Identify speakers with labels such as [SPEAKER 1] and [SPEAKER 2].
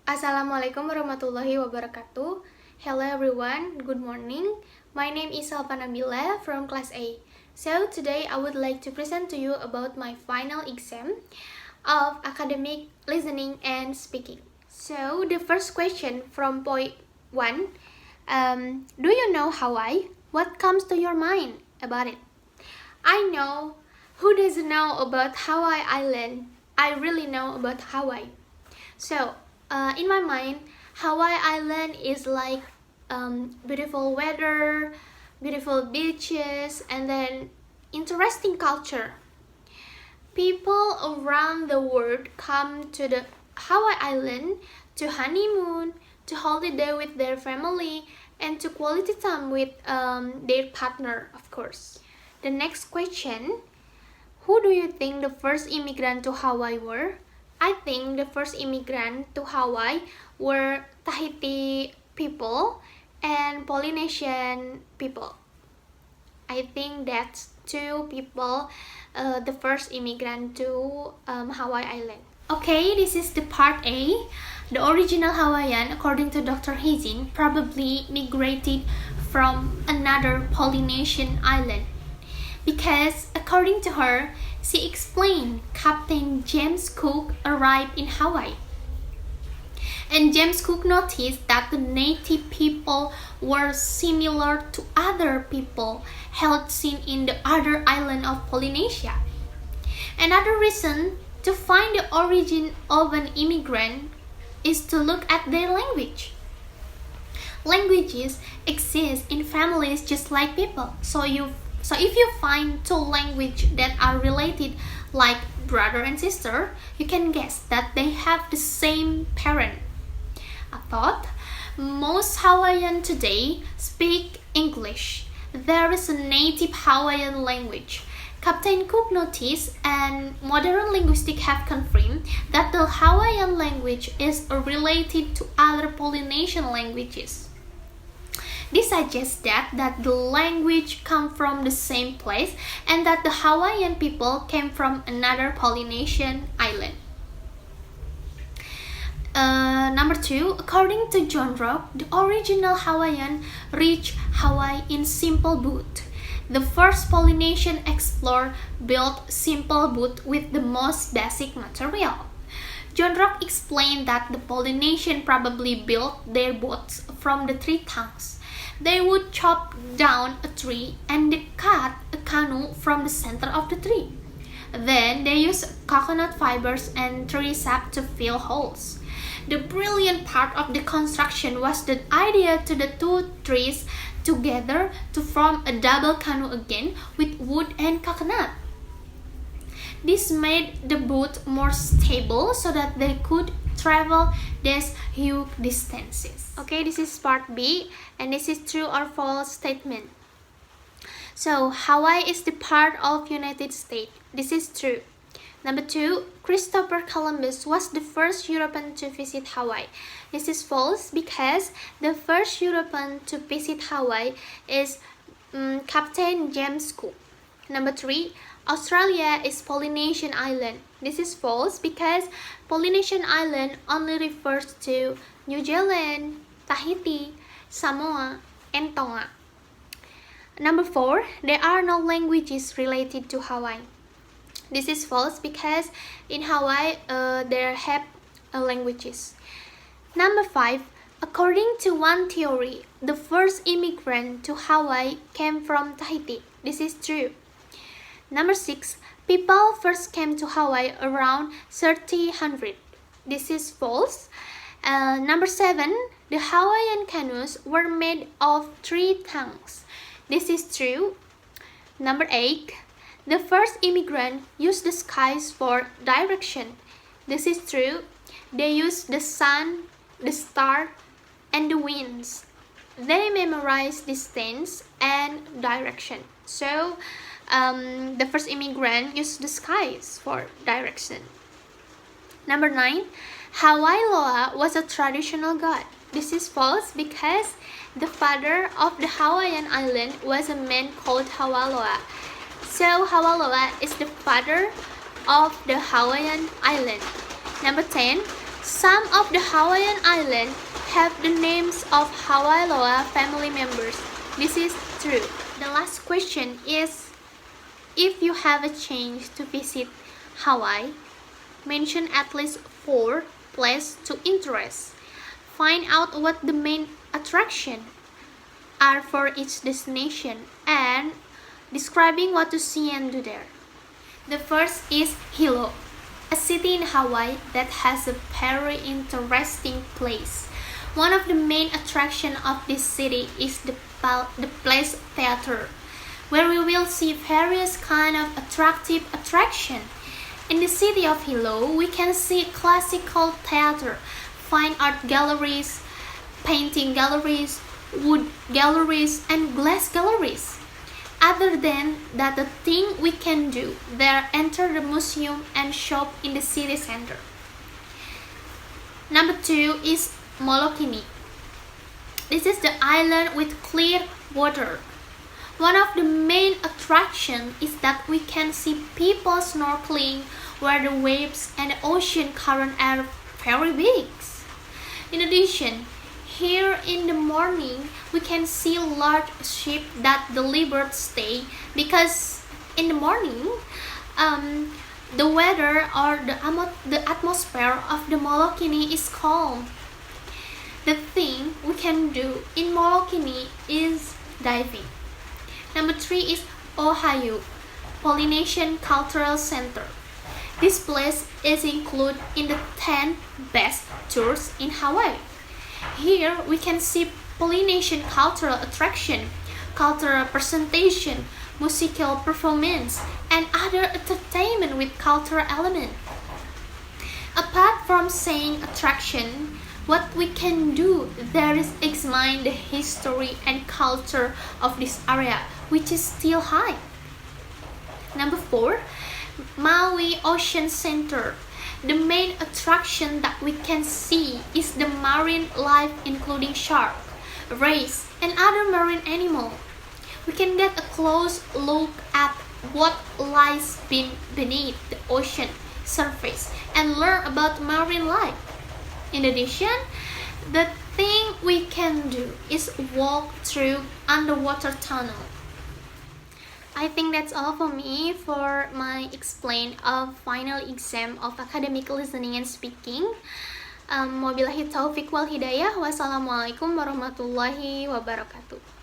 [SPEAKER 1] Assalamualaikum warahmatullahi wabarakatuh. Hello everyone, good morning. My name is Salfa Nabbilah from class A. So today I would like to present to you about my final exam of academic listening and speaking. So the first question from point 1, do you know Hawaii? What comes to your mind about it? I know. Who doesn't know about Hawaii Island? I really know about Hawaii. So, in my mind, Hawaii Island is like beautiful weather, beautiful beaches, and then interesting culture. People around the world come to the Hawaii Island to honeymoon, to holiday with their family, and to quality time with their partner, of course. The next question, who do you think the first immigrant to Hawaii were? I think the first immigrant to Hawaii were Tahiti people and Polynesian people. I think that's two people, the first immigrant to Hawaii Island. Okay, this is the part A. The original Hawaiian, according to Dr. Hazin, probably migrated from another Polynesian island. Because, according to her, she explained Captain James Cook arrived in Hawaii. And James Cook noticed that the native people were similar to other people held seen in the other island of Polynesia. Another reason to find the origin of an immigrant is to look at their language. Languages exist in families just like people, so if you find two languages that are related like brother and sister, you can guess that they have the same parent. I thought most Hawaiian today speak English. There is a native Hawaiian language. Captain Cook noticed and modern linguistics have confirmed that the Hawaiian language is related to other Polynesian languages. This suggests that the language come from the same place and that the Hawaiian people came from another Polynesian island. Number 2, according to John Rock, the original Hawaiian reached Hawaii in simple boat. The first Polynesian explorer built simple boat with the most basic material. John Rock explained that the Polynesian probably built their boats from the tree trunks. They would chop down a tree and they cut a canoe from the center of the tree. Then they used coconut fibers and tree sap to fill holes. The brilliant part of the construction was the idea to the two trees together to form a double canoe again with wood and coconut. This made the boat more stable so that they could travel these huge distances. Okay, this is part B, and this is true or false statement. So, Hawaii is the part of United States. This is true. Number 2, Christopher Columbus was the first European to visit Hawaii. This is false because the first European to visit Hawaii is Captain James Cook. Number 3, Australia is Polynesian island. This is false because Polynesian island only refers to New Zealand, Tahiti, Samoa, and Tonga. Number 4, there are no languages related to Hawaii. This is false because in Hawaii there have languages. Number 5, according to one theory, the first immigrant to Hawaii came from Tahiti. This is true. Number 6, people first came to Hawaii around 1300. This is false. Number 7, the Hawaiian canoes were made of tree trunks. This is true. Number 8, the first immigrant used the skies for direction. This is true. They used the sun, the star, and the winds. They memorized distance and direction. So, the first immigrant used the skies for direction. Number 9, Hawaii Loa was a traditional god. This is false because the father of the Hawaiian island was a man called Hawaloa. So Hawaloa is the father of the Hawaiian island. Number 10, Some of the Hawaiian islands have the names of Hawaii Loa family members. This is true. The last question is, if you have a chance to visit Hawaii, mention at least 4 places to interest. Find out what the main attractions are for each destination and describing what to see and do there. The first is Hilo, a city in Hawaii that has a very interesting place. One of the main attractions of this city is the Place Theater, where we will see various kind of attractive attraction. In the city of Hilo, we can see classical theater, fine art galleries, painting galleries, wood galleries, and glass galleries. Other than that, the thing we can do there, enter the museum and shop in the city center. Number 2 is Molokini. This is the island with clear water. One of the main attractions is that we can see people snorkeling where the waves and the ocean current are very big. In addition, here in the morning, we can see large ships that deliver stay because in the morning, the weather or the atmosphere of the Molokini is calm. The thing we can do in Molokini is diving. Number 3 is Oahu, Polynesian Cultural Center. This place is included in the 10 best tours in Hawaii. Here we can see Polynesian cultural attraction, cultural presentation, musical performance, and other entertainment with cultural element. Apart from seeing attraction, what we can do there is examine the history and culture of this area, which is still high. Number 4, Maui Ocean Center. The main attraction that we can see is the marine life including shark, rays, and other marine animals. We can get a close look at what lies beneath the ocean surface and learn about marine life. In addition, the thing we can do is walk through underwater tunnel. I think that's all for me for my explain of final exam of academic listening and speaking. Wabillahi taufiq wal hidayah. Wassalamualaikum warahmatullahi wabarakatuh.